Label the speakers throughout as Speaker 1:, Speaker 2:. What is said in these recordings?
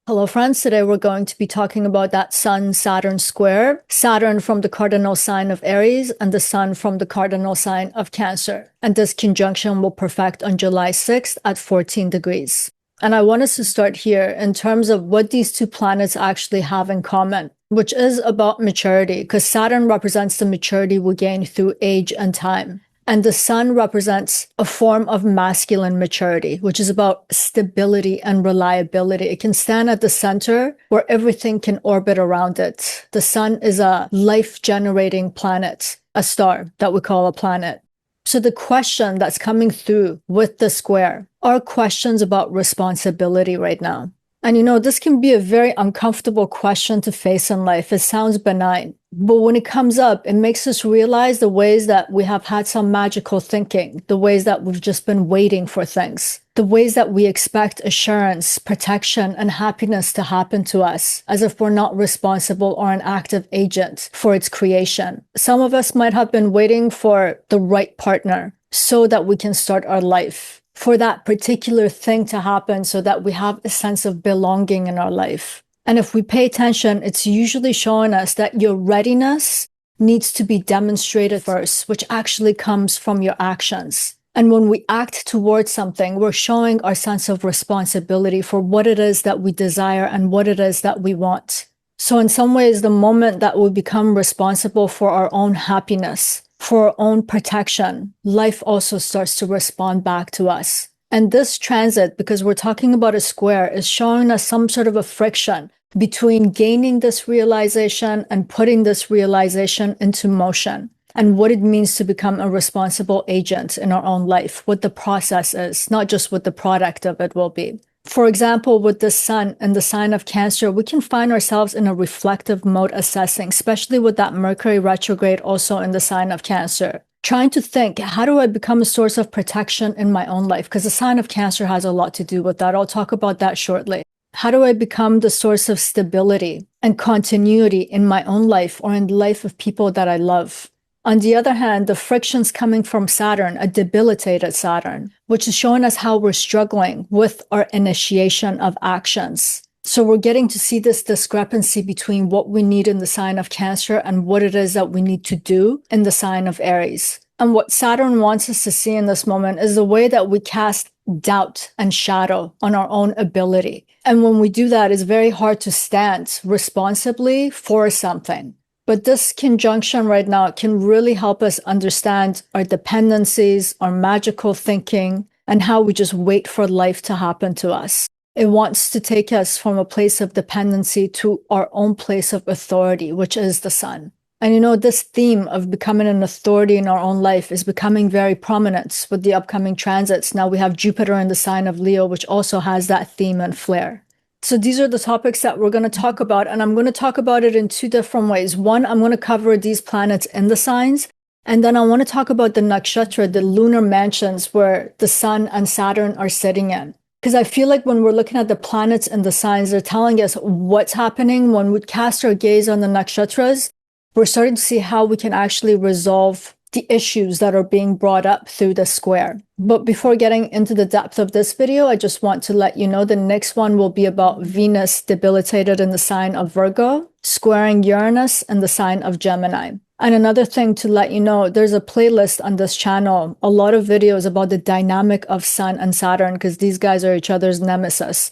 Speaker 1: Hello friends, today we're going to be talking about that Sun-Saturn square, Saturn from the cardinal sign of Aries and the Sun from the cardinal sign of Cancer. And this conjunction will perfect on July 6th at 14 degrees. And I want us to start here in terms of what these two planets actually have in common, which is about maturity, because Saturn represents the maturity we gain through age and time. And the Sun represents a form of masculine maturity, which is about stability and reliability. It can stand at the center where everything can orbit around it. The Sun is a life-generating planet, a star that we call a planet. So the question that's coming through with the square are questions about responsibility right now. And this can be a very uncomfortable question to face in life. It sounds benign, but when it comes up, it makes us realize the ways that we have had some magical thinking, the ways that we've just been waiting for things, the ways that we expect assurance, protection, and happiness to happen to us, as if we're not responsible or an active agent for its creation. Some of us might have been waiting for the right partner so that we can start our life, for that particular thing to happen so that we have a sense of belonging in our life. And if we pay attention, it's usually showing us that your readiness needs to be demonstrated first, which actually comes from your actions. And when we act towards something, we're showing our sense of responsibility for what it is that we desire and what it is that we want. So in some ways, the moment that we become responsible for our own happiness, for our own protection, life also starts to respond back to us. And this transit, because we're talking about a square, is showing us some sort of a friction between gaining this realization and putting this realization into motion, and what it means to become a responsible agent in our own life, what the process is, not just what the product of it will be. For example, with the Sun and the sign of Cancer, we can find ourselves in a reflective mode assessing, especially with that Mercury retrograde also in the sign of Cancer. Trying to think, how do I become a source of protection in my own life? Because the sign of Cancer has a lot to do with that. I'll talk about that shortly. How do I become the source of stability and continuity in my own life or in the life of people that I love? On the other hand, the frictions coming from Saturn, a debilitated Saturn, which is showing us how we're struggling with our initiation of actions. So we're getting to see this discrepancy between what we need in the sign of Cancer and what it is that we need to do in the sign of Aries. And what Saturn wants us to see in this moment is the way that we cast doubt and shadow on our own ability. And when we do that, it's very hard to stand responsibly for something. But this conjunction right now can really help us understand our dependencies, our magical thinking, and how we just wait for life to happen to us. It wants to take us from a place of dependency to our own place of authority, which is the Sun. And this theme of becoming an authority in our own life is becoming very prominent with the upcoming transits. Now we have Jupiter in the sign of Leo, which also has that theme and flair. So these are the topics that we're going to talk about, and I'm going to talk about it in two different ways. One, I'm going to cover these planets in the signs, and then I want to talk about the nakshatra, the lunar mansions where the Sun and Saturn are sitting in. Because I feel like when we're looking at the planets and the signs, they're telling us what's happening. When we cast our gaze on the nakshatras, we're starting to see how we can actually resolve the issues that are being brought up through the square. But before getting into the depth of this video, I just want to let you know the next one will be about Venus debilitated in the sign of Virgo, squaring Uranus in the sign of Gemini. And another thing to let you know, there's a playlist on this channel, a lot of videos about the dynamic of Sun and Saturn, because these guys are each other's nemesis.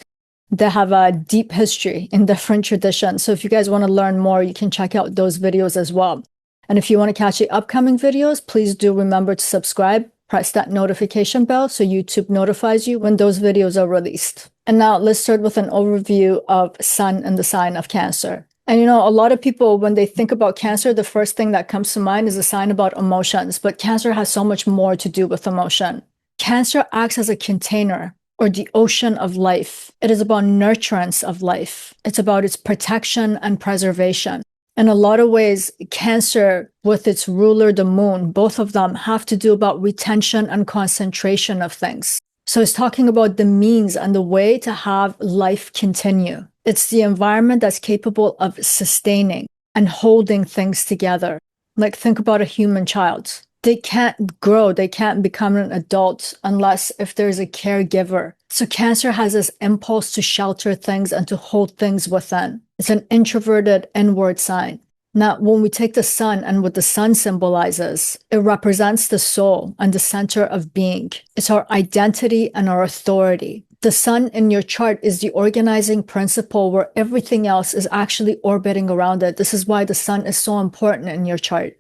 Speaker 1: They have a deep history in different traditions. So if you guys want to learn more, you can check out those videos as well. And if you want to catch the upcoming videos, please do remember to subscribe, press that notification bell so YouTube notifies you when those videos are released. And now let's start with an overview of Sun and the sign of Cancer. And a lot of people, when they think about Cancer, the first thing that comes to mind is a sign about emotions, but Cancer has so much more to do with emotion. Cancer acts as a container or the ocean of life. It is about nurturance of life. It's about its protection and preservation. In a lot of ways, Cancer, with its ruler, the moon, both of them have to do about retention and concentration of things. So it's talking about the means and the way to have life continue. It's the environment that's capable of sustaining and holding things together. Like, think about a human child. They can't grow, they can't become an adult unless if there's a caregiver So Cancer has this impulse to shelter things and to hold things within. It's an introverted inward sign. Now, when we take the sun and what the sun symbolizes, it represents the soul and the center of being. It's our identity and our authority. The sun in your chart is the organizing principle where everything else is actually orbiting around it. This is why the sun is so important in your chart.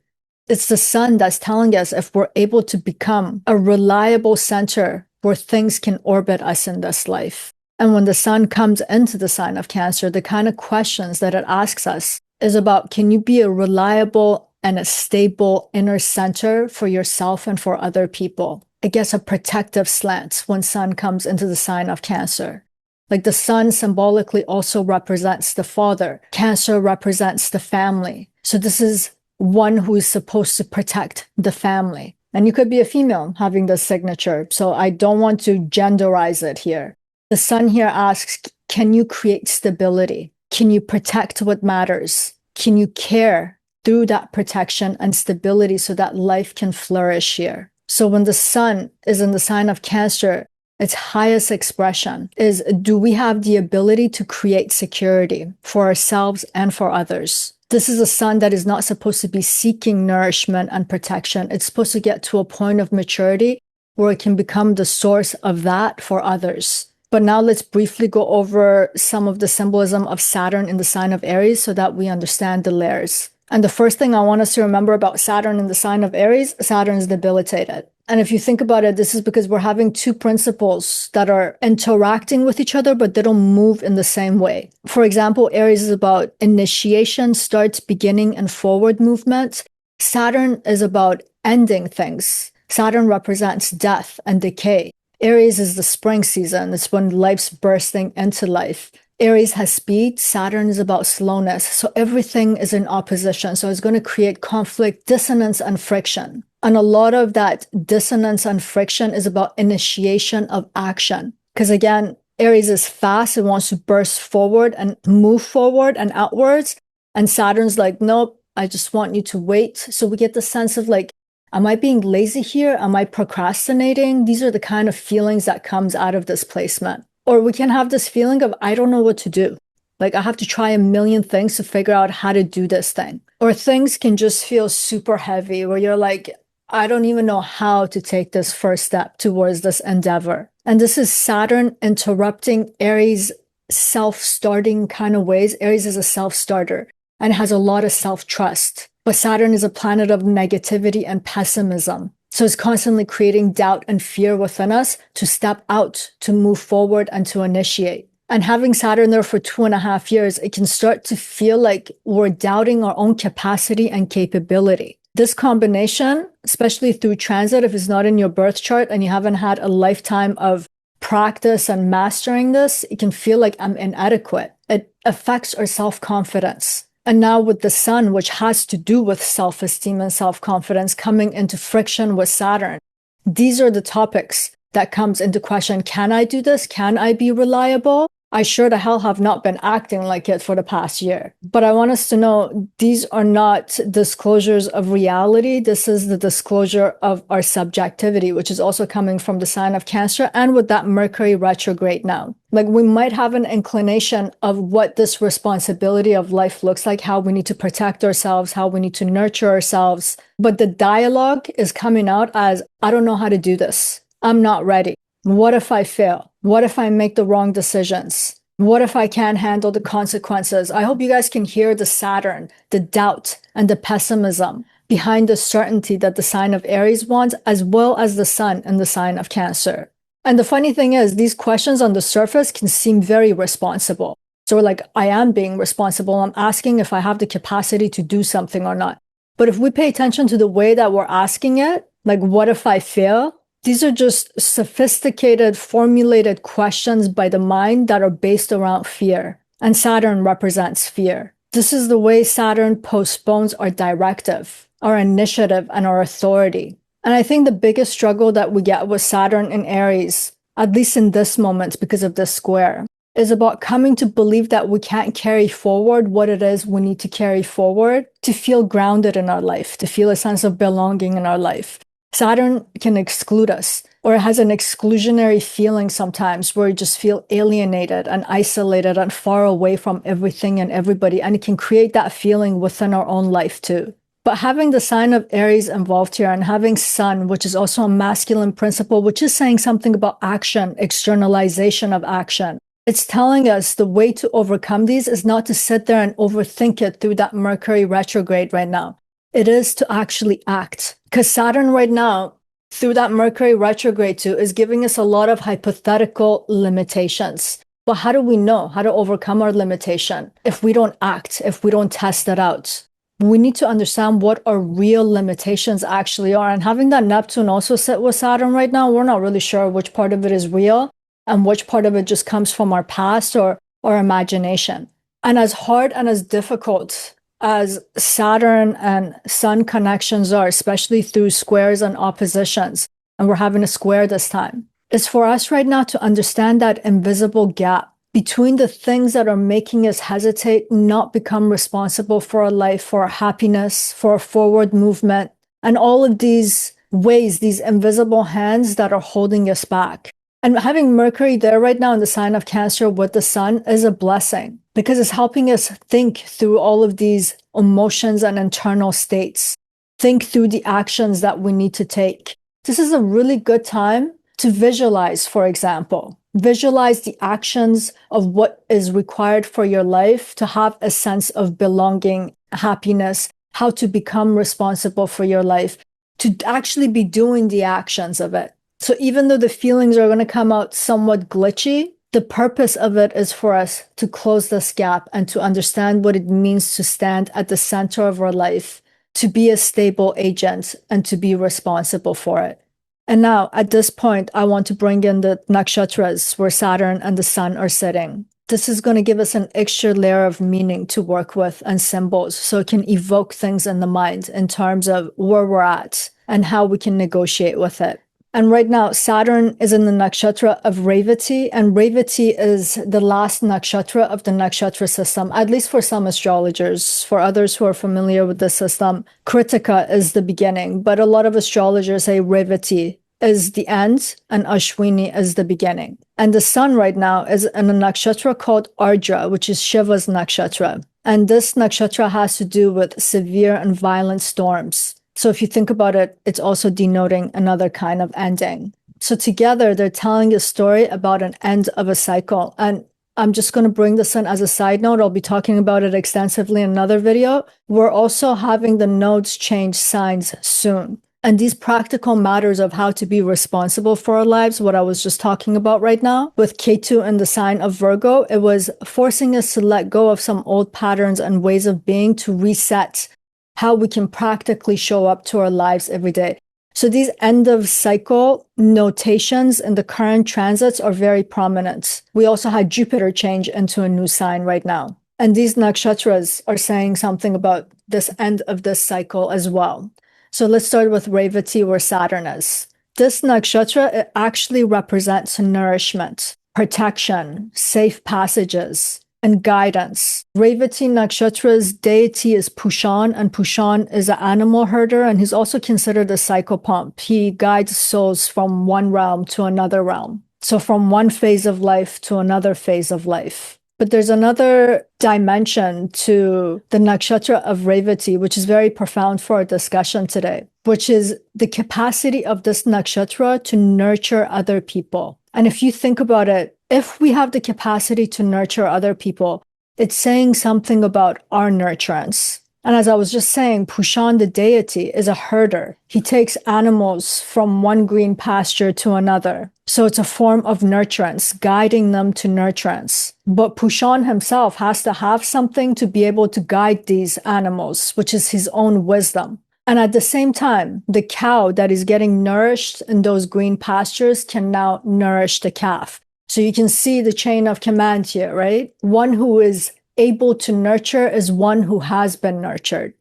Speaker 1: It's the sun that's telling us if we're able to become a reliable center where things can orbit us in this life. And when the sun comes into the sign of Cancer, the kind of questions that it asks us is about, can you be a reliable and a stable inner center for yourself and for other people? It gets a protective slant when sun comes into the sign of Cancer. Like the sun symbolically also represents the father. Cancer represents the family. So this is one who is supposed to protect the family. And you could be a female having this signature. So I don't want to genderize it here. The sun here asks, can you create stability? Can you protect what matters? Can you care through that protection and stability so that life can flourish here? So when the sun is in the sign of Cancer, its highest expression is, do we have the ability to create security for ourselves and for others? This is a sun that is not supposed to be seeking nourishment and protection. It's supposed to get to a point of maturity where it can become the source of that for others. But now let's briefly go over some of the symbolism of Saturn in the sign of Aries so that we understand the layers. And the first thing I want us to remember about Saturn in the sign of Aries, Saturn is debilitated. And if you think about it, this is because we're having two principles that are interacting with each other, but they don't move in the same way. For example, Aries is about initiation, starts, beginning, and forward movement. Saturn is about ending things. Saturn represents death and decay. Aries is the spring season. It's when life's bursting into life. Aries has speed. Saturn is about slowness. So everything is in opposition. So it's going to create conflict, dissonance, and friction. And a lot of that dissonance and friction is about initiation of action. Because again, Aries is fast. It wants to burst forward and move forward and outwards. And Saturn's like, nope, I just want you to wait. So we get the sense of like, am I being lazy here? Am I procrastinating? These are the kind of feelings that comes out of this placement. Or we can have this feeling of, I don't know what to do. Like I have to try a million things to figure out how to do this thing. Or things can just feel super heavy where you're like, I don't even know how to take this first step towards this endeavor. And this is Saturn interrupting Aries' self-starting kind of ways. Aries is a self-starter and has a lot of self-trust. But Saturn is a planet of negativity and pessimism. So it's constantly creating doubt and fear within us to step out, to move forward, and to initiate. And having Saturn there for 2.5 years, it can start to feel like we're doubting our own capacity and capability. This combination, especially through transit, if it's not in your birth chart and you haven't had a lifetime of practice and mastering this, it can feel like I'm inadequate. It affects our self-confidence. And now with the sun, which has to do with self-esteem and self-confidence coming into friction with Saturn, these are the topics that comes into question. Can I do this? Can I be reliable? I sure the hell have not been acting like it for the past year. But I want us to know these are not disclosures of reality. This is the disclosure of our subjectivity, which is also coming from the sign of Cancer and with that Mercury retrograde now. Like we might have an inclination of what this responsibility of life looks like, how we need to protect ourselves, how we need to nurture ourselves. But the dialogue is coming out as, I don't know how to do this. I'm not ready. What if I fail? What if I make the wrong decisions? What if I can't handle the consequences? I hope you guys can hear the Saturn, the doubt, and the pessimism behind the certainty that the sign of Aries wants, as well as the sun in the sign of Cancer. And the funny thing is, these questions on the surface can seem very responsible. So we're like, I am being responsible. I'm asking if I have the capacity to do something or not. But if we pay attention to the way that we're asking it, like, what if I fail? These are just sophisticated, formulated questions by the mind that are based around fear. And Saturn represents fear. This is the way Saturn postpones our directive, our initiative, and our authority. And I think the biggest struggle that we get with Saturn in Aries, at least in this moment because of this square, is about coming to believe that we can't carry forward what it is we need to carry forward to feel grounded in our life, to feel a sense of belonging in our life. Saturn can exclude us, or it has an exclusionary feeling sometimes where you just feel alienated and isolated and far away from everything and everybody. And it can create that feeling within our own life too. But having the sign of Aries involved here and having Sun, which is also a masculine principle, which is saying something about action, externalization of action. It's telling us the way to overcome these is not to sit there and overthink it through that Mercury retrograde right now. It is to actually act. Because Saturn right now, through that Mercury retrograde too, is giving us a lot of hypothetical limitations. But how do we know how to overcome our limitation if we don't act, if we don't test it out? We need to understand what our real limitations actually are. And having that Neptune also sit with Saturn right now, we're not really sure which part of it is real and which part of it just comes from our past or our imagination. And as hard and as difficult as Saturn and Sun connections are, especially through squares and oppositions, and we're having a square this time, is for us right now to understand that invisible gap between the things that are making us hesitate, not become responsible for our life, for our happiness, for our forward movement, and all of these ways, these invisible hands that are holding us back. And having Mercury there right now in the sign of Cancer with the Sun is a blessing because it's helping us think through all of these emotions and internal states, think through the actions that we need to take. This is a really good time to visualize, for example. Visualize the actions of what is required for your life to have a sense of belonging, happiness, how to become responsible for your life, to actually be doing the actions of it. So even though the feelings are going to come out somewhat glitchy, the purpose of it is for us to close this gap and to understand what it means to stand at the center of our life, to be a stable agent and to be responsible for it. And now, at this point, I want to bring in the nakshatras where Saturn and the Sun are sitting. This is going to give us an extra layer of meaning to work with and symbols so it can evoke things in the mind in terms of where we're at and how we can negotiate with it. And right now, Saturn is in the nakshatra of Revati, and Revati is the last nakshatra of the nakshatra system, at least for some astrologers. For others who are familiar with the system, Kritika is the beginning, but a lot of astrologers say Revati is the end and Ashwini is the beginning. And the Sun right now is in a nakshatra called Ardra, which is Shiva's nakshatra. And this nakshatra has to do with severe and violent storms. So if you think about it, it's also denoting another kind of ending. So together, they're telling a story about an end of a cycle. And I'm just going to bring this in as a side note. I'll be talking about it extensively in another video. We're also having the nodes change signs soon. And these practical matters of how to be responsible for our lives, what I was just talking about right now, with Ketu in the sign of Virgo, it was forcing us to let go of some old patterns and ways of being to reset how we can practically show up to our lives every day. So these end of cycle notations in the current transits are very prominent. We also had Jupiter change into a new sign right now. And these nakshatras are saying something about this end of this cycle as well. So let's start with Revati where Saturn is. This nakshatra, it actually represents nourishment, protection, safe passages, and guidance. Revati Nakshatra's deity is Pushan, and Pushan is an animal herder, and he's also considered a psychopomp. He guides souls from one realm to another realm. So from one phase of life to another phase of life. But there's another dimension to the nakshatra of Revati, which is very profound for our discussion today, which is the capacity of this nakshatra to nurture other people. And if you think about it, if we have the capacity to nurture other people, it's saying something about our nurturance. And as I was just saying, Pushan, the deity, is a herder. He takes animals from one green pasture to another. So it's a form of nurturance, guiding them to nurturance. But Pushan himself has to have something to be able to guide these animals, which is his own wisdom. And at the same time, the cow that is getting nourished in those green pastures can now nourish the calf. So you can see the chain of command here, right? One who is able to nurture is one who has been nurtured.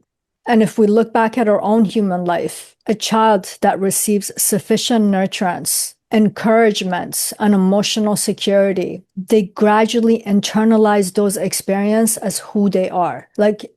Speaker 1: And if we look back at our own human life, a child that receives sufficient nurturance, encouragement, and emotional security, they gradually internalize those experiences as who they are. Like,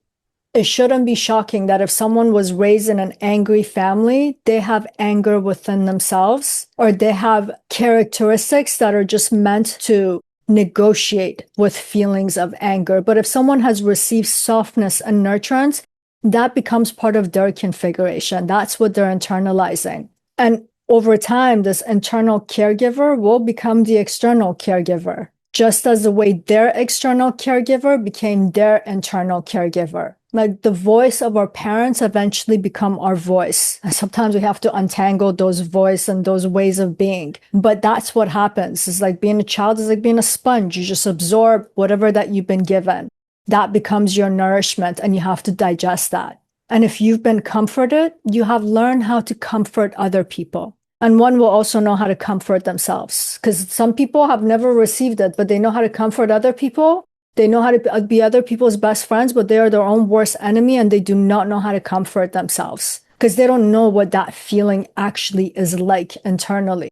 Speaker 1: It shouldn't be shocking that if someone was raised in an angry family, they have anger within themselves, or they have characteristics that are just meant to negotiate with feelings of anger. But if someone has received softness and nurturance, that becomes part of their configuration. That's what they're internalizing. And over time, this internal caregiver will become the external caregiver, just as the way their external caregiver became their internal caregiver. Like the voice of our parents eventually become our voice. And sometimes we have to untangle those voice and those ways of being. But that's what happens. It's like being a child is like being a sponge. You just absorb whatever that you've been given. That becomes your nourishment and you have to digest that. And if you've been comforted, you have learned how to comfort other people. And one will also know how to comfort themselves, because some people have never received it, but they know how to comfort other people. They know how to be other people's best friends, but they are their own worst enemy, and they do not know how to comfort themselves because they don't know what that feeling actually is like internally.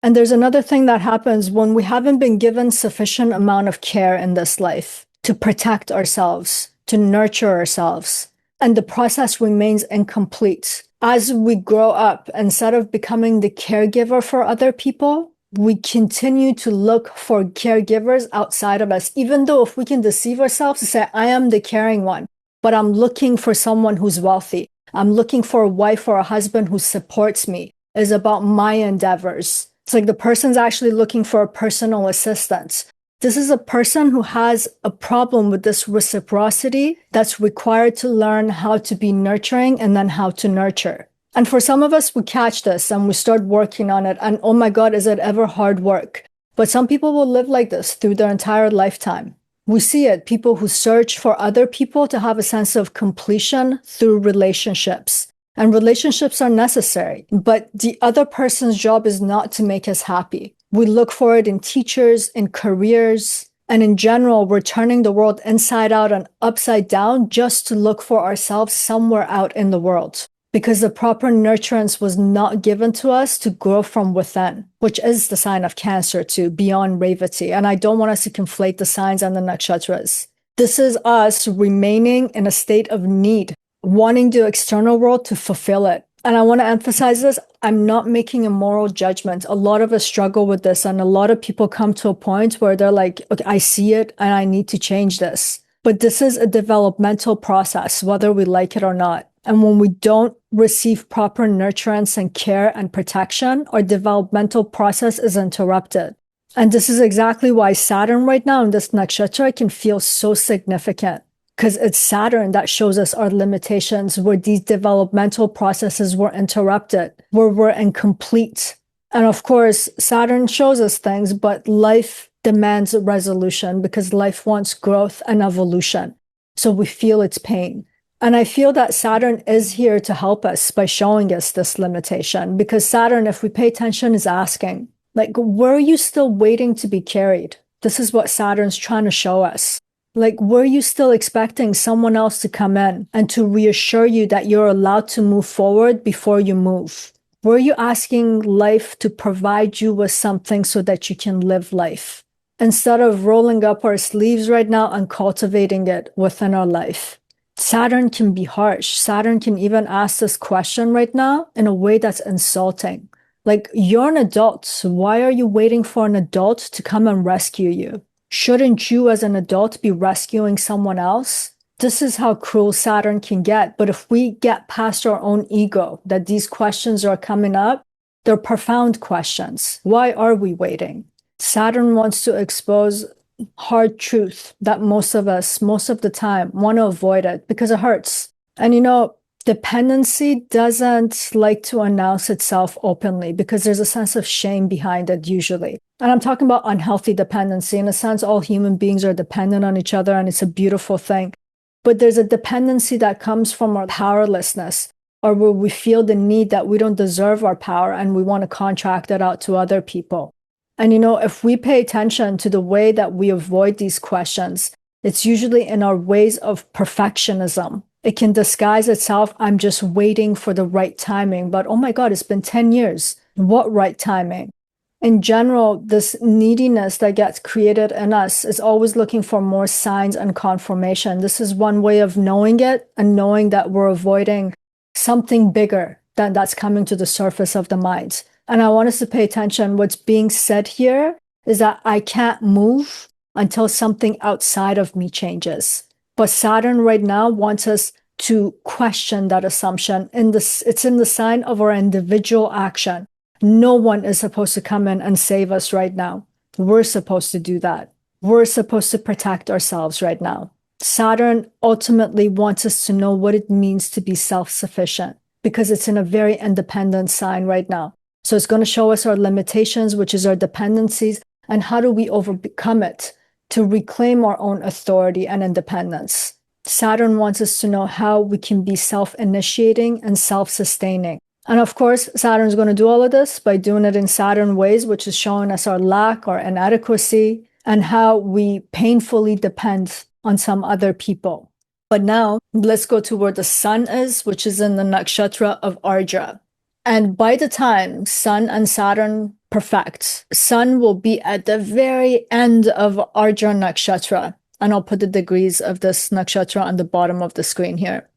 Speaker 1: And there's another thing that happens when we haven't been given sufficient amount of care in this life to protect ourselves, to nurture ourselves, and the process remains incomplete. As we grow up, instead of becoming the caregiver for other people, we continue to look for caregivers outside of us, even though if we can deceive ourselves to say, I am the caring one, but I'm looking for someone who's wealthy. I'm looking for a wife or a husband who supports me, is about my endeavors. It's like the person's actually looking for a personal assistant. This is a person who has a problem with this reciprocity that's required to learn how to be nurturing and then how to nurture. And for some of us, we catch this and we start working on it. And oh my God, is it ever hard work? But some people will live like this through their entire lifetime. We see it, people who search for other people to have a sense of completion through relationships. And relationships are necessary, but the other person's job is not to make us happy. We look for it in teachers, in careers, and in general, we're turning the world inside out and upside down just to look for ourselves somewhere out in the world, because the proper nurturance was not given to us to grow from within, which is the sign of Cancer too, beyond Revati. And I don't want us to conflate the signs and the nakshatras. This is us remaining in a state of need, wanting the external world to fulfill it. And I want to emphasize this, I'm not making a moral judgment. A lot of us struggle with this, and a lot of people come to a point where they're like, okay, I see it and I need to change this. But this is a developmental process, whether we like it or not. And when we don't receive proper nurturance and care and protection, our developmental process is interrupted. And this is exactly why Saturn right now in this nakshatra can feel so significant, because it's Saturn that shows us our limitations, where these developmental processes were interrupted, where we're incomplete. And of course, Saturn shows us things, but life demands a resolution because life wants growth and evolution. So we feel its pain. And I feel that Saturn is here to help us by showing us this limitation, because Saturn, if we pay attention, is asking, like, were you still waiting to be carried? This is what Saturn's trying to show us. Like, were you still expecting someone else to come in and to reassure you that you're allowed to move forward before you move? Were you asking life to provide you with something so that you can live life, instead of rolling up our sleeves right now and cultivating it within our life? Saturn can be harsh. Saturn can even ask this question right now in a way that's insulting. Like, you're an adult. Why are you waiting for an adult to come and rescue you? Shouldn't you as an adult be rescuing someone else? This is how cruel Saturn can get. But if we get past our own ego, that these questions are coming up, they're profound questions. Why are we waiting? Saturn wants to expose hard truth that most of us, most of the time, want to avoid it because it hurts. And dependency doesn't like to announce itself openly because there's a sense of shame behind it usually. And I'm talking about unhealthy dependency. In a sense, all human beings are dependent on each other, and it's a beautiful thing. But there's a dependency that comes from our powerlessness, or where we feel the need that we don't deserve our power and we want to contract it out to other people. And if we pay attention to the way that we avoid these questions, it's usually in our ways of perfectionism. It can disguise itself, I'm just waiting for the right timing. But oh my God, it's been 10 years. What right timing? In general, this neediness that gets created in us is always looking for more signs and confirmation. This is one way of knowing it and knowing that we're avoiding something bigger than that's coming to the surface of the mind. And I want us to pay attention. What's being said here is that I can't move until something outside of me changes. But Saturn right now wants us to question that assumption. It's in the sign of our individual action. No one is supposed to come in and save us right now. We're supposed to do that. We're supposed to protect ourselves right now. Saturn ultimately wants us to know what it means to be self-sufficient because it's in a very independent sign right now. So it's going to show us our limitations, which is our dependencies, and how do we overcome it to reclaim our own authority and independence. Saturn wants us to know how we can be self-initiating and self-sustaining. And of course, Saturn's going to do all of this by doing it in Saturn ways, which is showing us our lack or inadequacy and how we painfully depend on some other people. But now let's go to where the sun is, which is in the nakshatra of Ardra. And by the time Sun and Saturn perfect, Sun will be at the very end of Ardra Nakshatra. And I'll put the degrees of this nakshatra on the bottom of the screen here.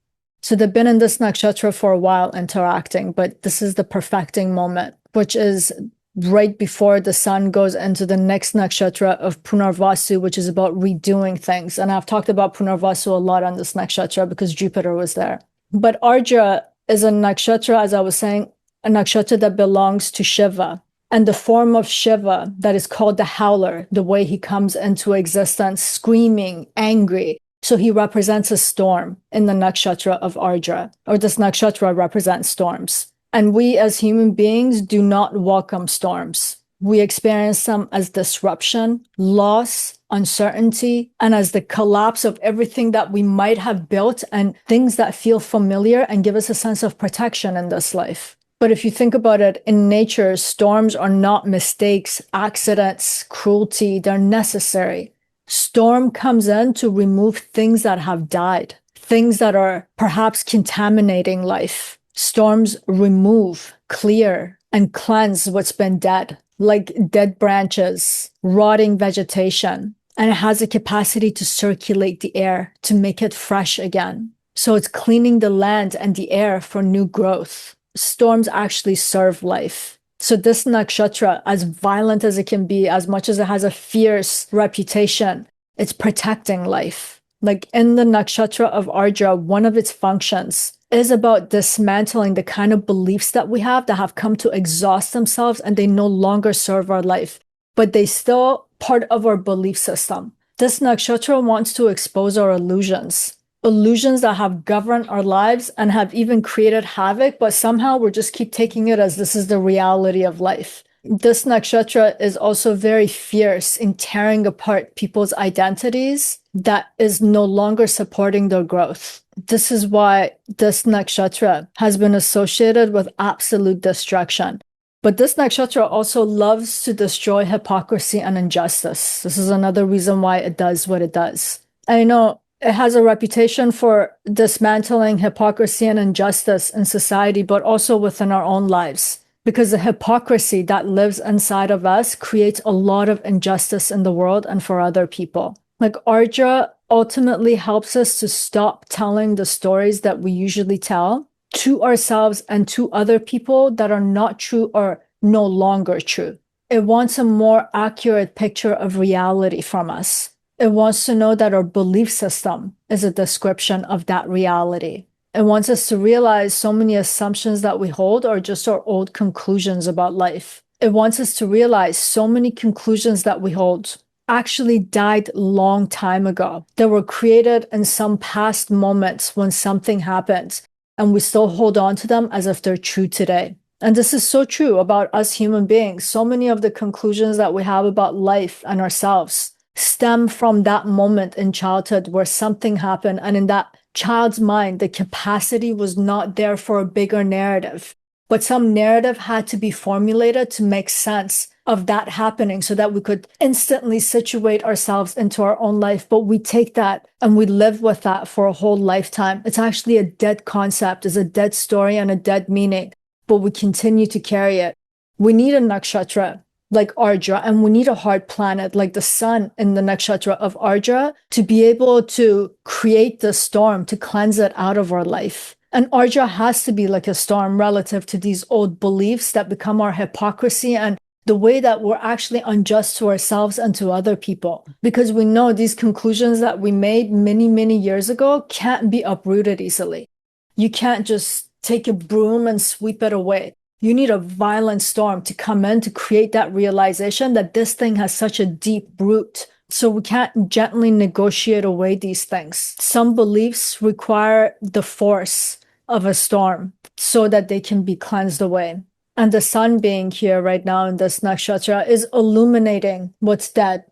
Speaker 1: So they've been in this nakshatra for a while interacting, but this is the perfecting moment, which is right before the sun goes into the next nakshatra of Punarvasu, which is about redoing things. And I've talked about Punarvasu a lot on this nakshatra because Jupiter was there. But Ardra is a nakshatra, as I was saying, a nakshatra that belongs to Shiva. And the form of Shiva that is called the howler, the way he comes into existence, screaming, angry. So he represents a storm in the nakshatra of Ardra, or this nakshatra represents storms. And we as human beings do not welcome storms. We experience them as disruption, loss, uncertainty, and as the collapse of everything that we might have built and things that feel familiar and give us a sense of protection in this life. But if you think about it, in nature, storms are not mistakes, accidents, cruelty, they're necessary. Storm comes in to remove things that have died, things that are perhaps contaminating life. Storms remove, clear, and cleanse what's been dead, like dead branches, rotting vegetation. And it has a capacity to circulate the air, to make it fresh again. So it's cleaning the land and the air for new growth. Storms actually serve life. So this nakshatra, as violent as it can be, as much as it has a fierce reputation, it's protecting life. Like in the nakshatra of Ardra, one of its functions is about dismantling the kind of beliefs that we have that have come to exhaust themselves and they no longer serve our life, but they still part of our belief system. This nakshatra wants to expose our illusions that have governed our lives and have even created havoc, but somehow we just keep taking it as this is the reality of life. This nakshatra is also very fierce in tearing apart people's identities that is no longer supporting their growth. This is why this nakshatra has been associated with absolute destruction. But this nakshatra also loves to destroy hypocrisy and injustice. This is another reason why it does what it does. I know it has a reputation for dismantling hypocrisy and injustice in society, but also within our own lives. Because the hypocrisy that lives inside of us creates a lot of injustice in the world and for other people. Like Ardra ultimately helps us to stop telling the stories that we usually tell to ourselves and to other people that are not true or no longer true. It wants a more accurate picture of reality from us. It wants to know that our belief system is a description of that reality. It wants us to realize so many assumptions that we hold are just our old conclusions about life. It wants us to realize so many conclusions that we hold actually died long time ago. They were created in some past moments when something happened, and we still hold on to them as if they're true today. And this is so true about us human beings. So many of the conclusions that we have about life and ourselves stem from that moment in childhood where something happened, and in that child's mind, the capacity was not there for a bigger narrative, but some narrative had to be formulated to make sense of that happening so that we could instantly situate ourselves into our own life. But we take that and we live with that for a whole lifetime. It's actually a dead concept, it's a dead story and a dead meaning, but we continue to carry it. We need a nakshatra like Ardra, and we need a hard planet like the sun in the nakshatra of Ardra to be able to create the storm, to cleanse it out of our life. And Ardra has to be like a storm relative to these old beliefs that become our hypocrisy and the way that we're actually unjust to ourselves and to other people. Because we know these conclusions that we made many, many years ago can't be uprooted easily. You can't just take a broom and sweep it away. You need a violent storm to come in to create that realization that this thing has such a deep root. So we can't gently negotiate away these things. Some beliefs require the force of a storm so that they can be cleansed away. And the sun being here right now in this nakshatra is illuminating what's dead.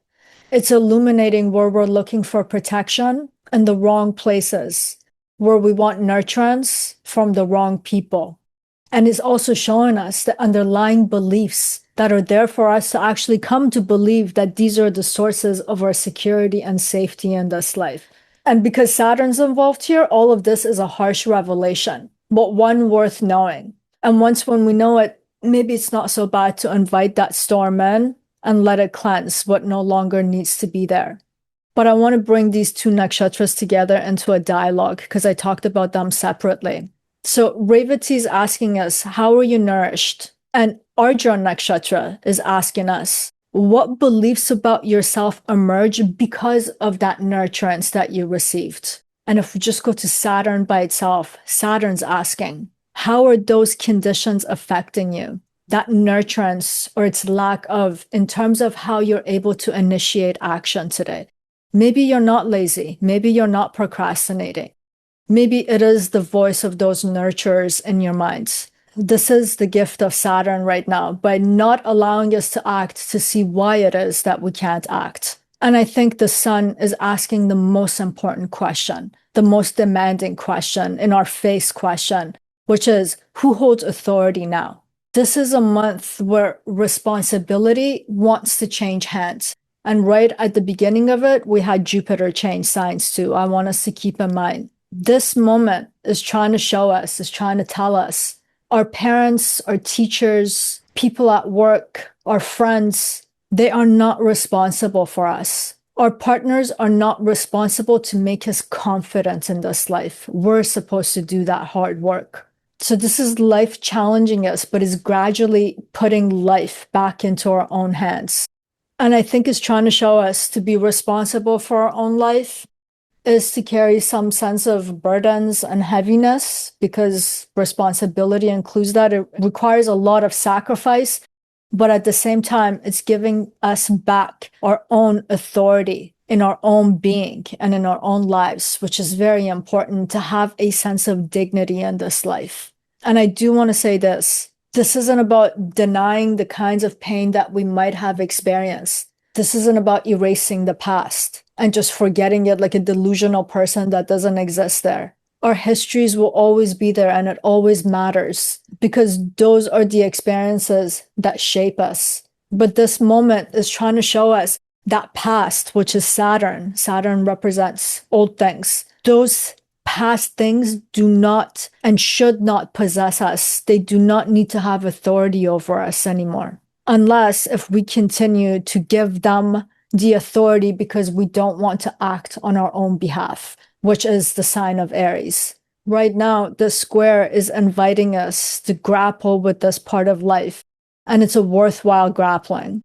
Speaker 1: It's illuminating where we're looking for protection in the wrong places, where we want nurturance from the wrong people. And it's also showing us the underlying beliefs that are there for us to actually come to believe that these are the sources of our security and safety in this life. And because Saturn's involved here, all of this is a harsh revelation, but one worth knowing. And once when we know it, maybe it's not so bad to invite that storm in and let it cleanse what no longer needs to be there. But I want to bring these two nakshatras together into a dialogue because I talked about them separately. So Revati is asking us, how are you nourished? And Ardra Nakshatra is asking us, what beliefs about yourself emerge because of that nurturance that you received? And if we just go to Saturn by itself, Saturn's asking, how are those conditions affecting you? That nurturance or its lack of, in terms of how you're able to initiate action today. Maybe you're not lazy. Maybe you're not procrastinating. Maybe it is the voice of those nurturers in your minds. This is the gift of Saturn right now, by not allowing us to act to see why it is that we can't act. And I think the sun is asking the most important question, the most demanding question, in our face question, which is, who holds authority now? This is a month where responsibility wants to change hands. And right at the beginning of it, we had Jupiter change signs too. I want us to keep in mind. This moment is trying to show us, is trying to tell us, our parents, our teachers, people at work, our friends, they are not responsible for us. Our partners are not responsible to make us confident in this life. We're supposed to do that hard work. So this is life challenging us, but is gradually putting life back into our own hands. And I think it's trying to show us to be responsible for our own life is to carry some sense of burdens and heaviness, because responsibility includes that. It requires a lot of sacrifice, but at the same time, it's giving us back our own authority in our own being and in our own lives, which is very important to have a sense of dignity in this life. And I do want to say this isn't about denying the kinds of pain that we might have experienced. This isn't about erasing the past and just forgetting it like a delusional person that doesn't exist there. Our histories will always be there, and it always matters because those are the experiences that shape us. But this moment is trying to show us that past, which is Saturn. Saturn represents old things. Those past things do not and should not possess us. They do not need to have authority over us anymore. Unless if we continue to give them the authority because we don't want to act on our own behalf, which is the sign of Aries. Right now, the square is inviting us to grapple with this part of life, and it's a worthwhile grappling.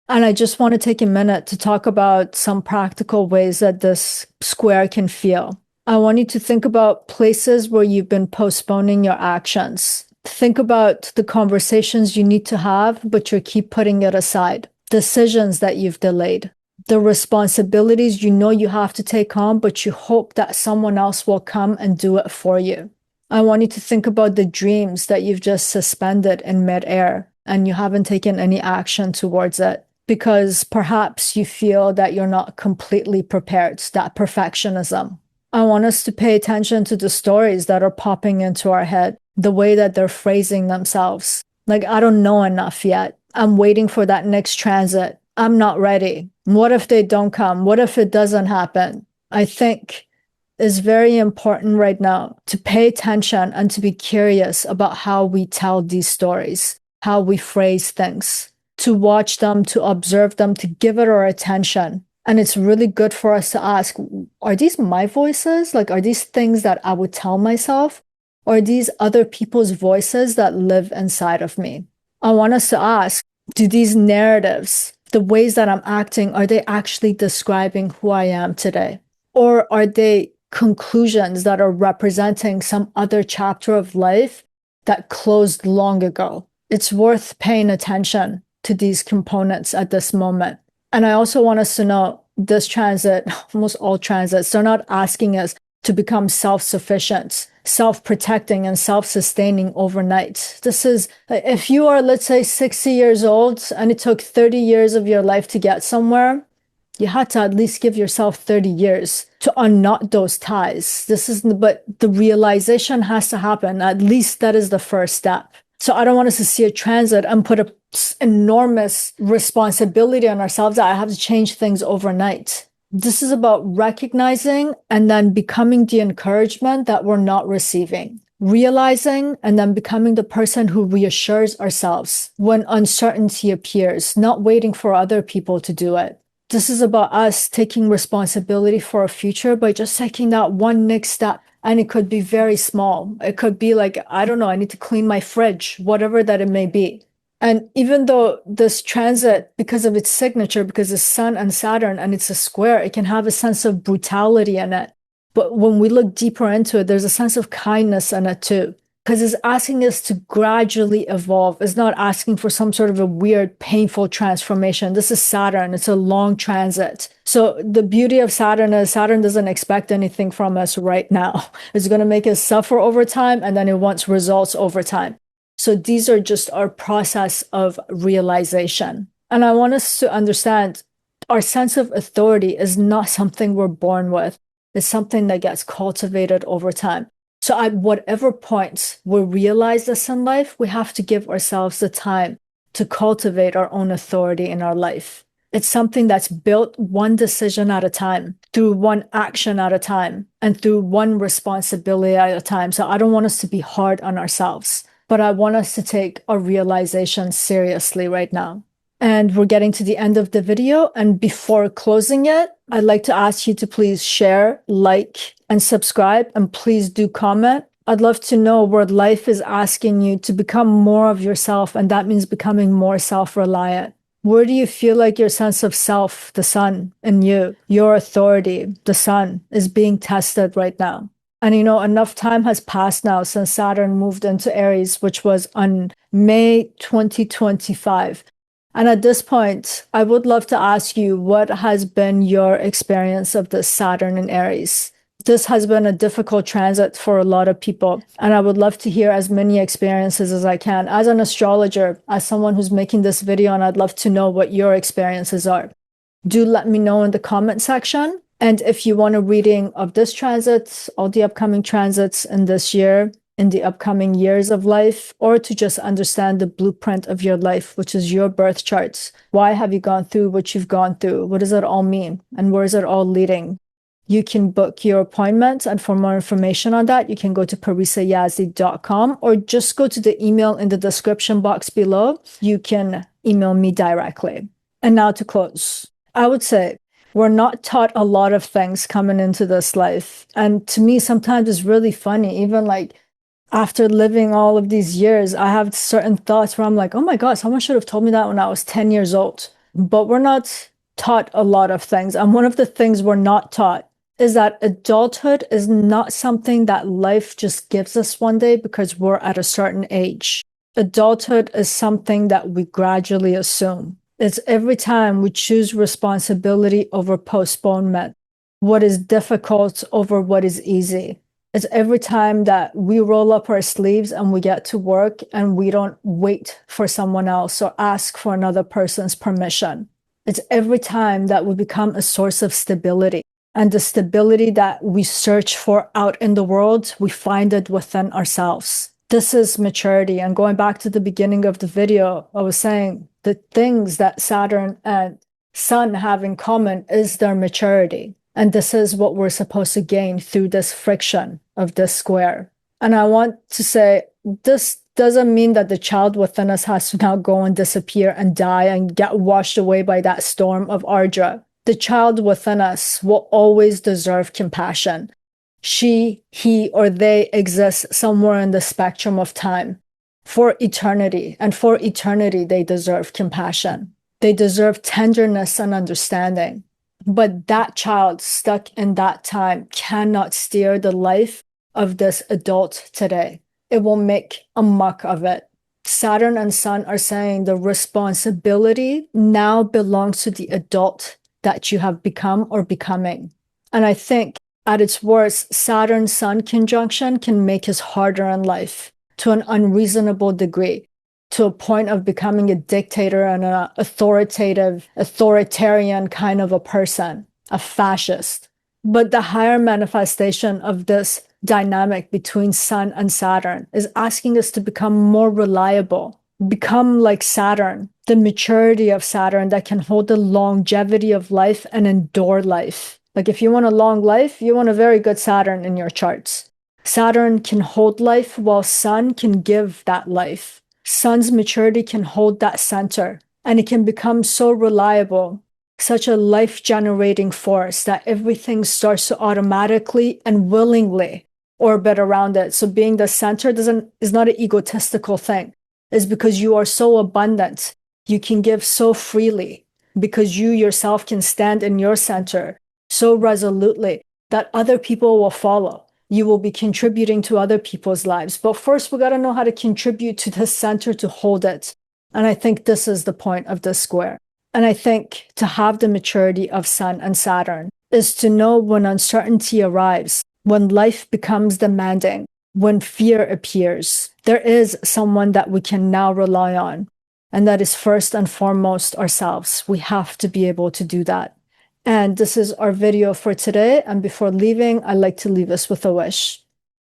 Speaker 1: And I just want to take a minute to talk about some practical ways that this square can feel. I want you to think about places where you've been postponing your actions. Think about the conversations you need to have, but you keep putting it aside. Decisions that you've delayed. The responsibilities you know you have to take on, but you hope that someone else will come and do it for you. I want you to think about the dreams that you've just suspended in midair and you haven't taken any action towards it because perhaps you feel that you're not completely prepared, that perfectionism. I want us to pay attention to the stories that are popping into our head, the way that they're phrasing themselves. Like, I don't know enough yet. I'm waiting for that next transit. I'm not ready. What if they don't come? What if it doesn't happen? I think it's very important right now to pay attention and to be curious about how we tell these stories, how we phrase things, to watch them, to observe them, to give it our attention. And it's really good for us to ask, are these my voices? Like, are these things that I would tell myself? Or are these other people's voices that live inside of me? I want us to ask, do these narratives, the ways that I'm acting, are they actually describing who I am today? Or are they conclusions that are representing some other chapter of life that closed long ago? It's worth paying attention to these components at this moment. And I also want us to know this transit, almost all transits, they're not asking us to become self-sufficient, self-protecting, and self-sustaining overnight. This is, if you are, let's say, 60 years old and it took 30 years of your life to get somewhere, you had to at least give yourself 30 years to unknot those ties. But the realization has to happen. At least that is the first step. So I don't want us to see a transit and put an enormous responsibility on ourselves that I have to change things overnight. This is about recognizing and then becoming the encouragement that we're not receiving. Realizing and then becoming the person who reassures ourselves when uncertainty appears, not waiting for other people to do it. This is about us taking responsibility for our future by just taking that one next step. And it could be very small. It could be like, I don't know, I need to clean my fridge, whatever that it may be. And even though this transit, because of its signature, because it's Sun and Saturn and it's a square, it can have a sense of brutality in it. But when we look deeper into it, there's a sense of kindness in it too. Because it's asking us to gradually evolve. It's not asking for some sort of a weird, painful transformation. This is Saturn. It's a long transit. So the beauty of Saturn is Saturn doesn't expect anything from us right now. It's going to make us suffer over time, and then it wants results over time. So these are just our process of realization. And I want us to understand our sense of authority is not something we're born with. It's something that gets cultivated over time. So at whatever point we realize this in life, we have to give ourselves the time to cultivate our own authority in our life. It's something that's built one decision at a time, through one action at a time, and through one responsibility at a time. So I don't want us to be hard on ourselves, but I want us to take our realization seriously right now. And we're getting to the end of the video. And before closing it, I'd like to ask you to please share, like, and subscribe. And please do comment. I'd love to know where life is asking you to become more of yourself. And that means becoming more self-reliant. Where do you feel like your sense of self, the sun in you, your authority, the sun, is being tested right now? And enough time has passed now since Saturn moved into Aries, which was on May 2025. And at this point, I would love to ask you, what has been your experience of this Saturn in Aries? This has been a difficult transit for a lot of people. And I would love to hear as many experiences as I can. As an astrologer, as someone who's making this video, and I'd love to know what your experiences are. Do let me know in the comment section. And if you want a reading of this transit, all the upcoming transits in this year, in the upcoming years of life, or to just understand the blueprint of your life, which is your birth charts. Why have you gone through what you've gone through? What does it all mean? And where is it all leading? You can book your appointment. And for more information on that, you can go to parisayazdi.com or just go to the email in the description box below. You can email me directly. And now to close, I would say we're not taught a lot of things coming into this life. And to me, sometimes it's really funny, even like, after living all of these years, I have certain thoughts where I'm like, oh my God, someone should have told me that when I was 10 years old. But we're not taught a lot of things. And one of the things we're not taught is that adulthood is not something that life just gives us one day because we're at a certain age. Adulthood is something that we gradually assume. It's every time we choose responsibility over postponement, what is difficult over what is easy. It's every time that we roll up our sleeves and we get to work and we don't wait for someone else or ask for another person's permission. It's every time that we become a source of stability. And the stability that we search for out in the world, we find it within ourselves. This is maturity. And going back to the beginning of the video, I was saying the things that Saturn and Sun have in common is their maturity. And this is what we're supposed to gain through this friction of this square. And I want to say this doesn't mean that the child within us has to now go and disappear and die and get washed away by that storm of Ardra. The child within us will always deserve compassion. She, he, or they exist somewhere in the spectrum of time for eternity. And for eternity, they deserve compassion. They deserve tenderness and understanding. But that child stuck in that time cannot steer the life of this adult today. It will make a muck of it. Saturn and Sun are saying the responsibility now belongs to the adult that you have become or becoming. And I think at its worst, Saturn-Sun conjunction can make us harder in life to an unreasonable degree, to a point of becoming a dictator and an authoritarian kind of a person, a fascist. But the higher manifestation of this dynamic between Sun and Saturn is asking us to become more reliable, become like Saturn, the maturity of Saturn that can hold the longevity of life and endure life. Like if you want a long life, you want a very good Saturn in your charts. Saturn can hold life while Sun can give that life. Sun's maturity can hold that center, and it can become so reliable, such a life-generating force that everything starts to automatically and willingly orbit around it. So being the center is not an egotistical thing. It's because you are so abundant. You can give so freely because you yourself can stand in your center so resolutely that other people will follow. You will be contributing to other people's lives. But first, we got to know how to contribute to the center to hold it. And I think this is the point of this square. And I think to have the maturity of Sun and Saturn is to know when uncertainty arrives, when life becomes demanding, when fear appears, there is someone that we can now rely on. And that is first and foremost ourselves. We have to be able to do that. And this is our video for today. And before leaving, I'd like to leave us with a wish.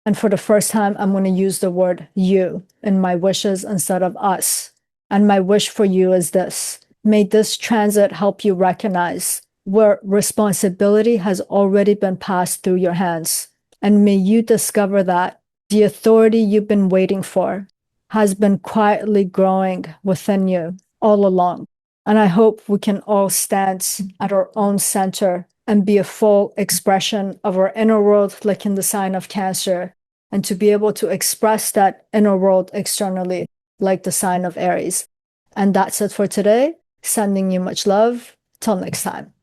Speaker 1: And for the first time, I'm going to use the word you in my wishes instead of us. And my wish for you is this. May this transit help you recognize where responsibility has already been passed through your hands. And may you discover that the authority you've been waiting for has been quietly growing within you all along. And I hope we can all stand at our own center and be a full expression of our inner world, like in the sign of Cancer, and to be able to express that inner world externally, like the sign of Aries. And that's it for today. Sending you much love. Till next time.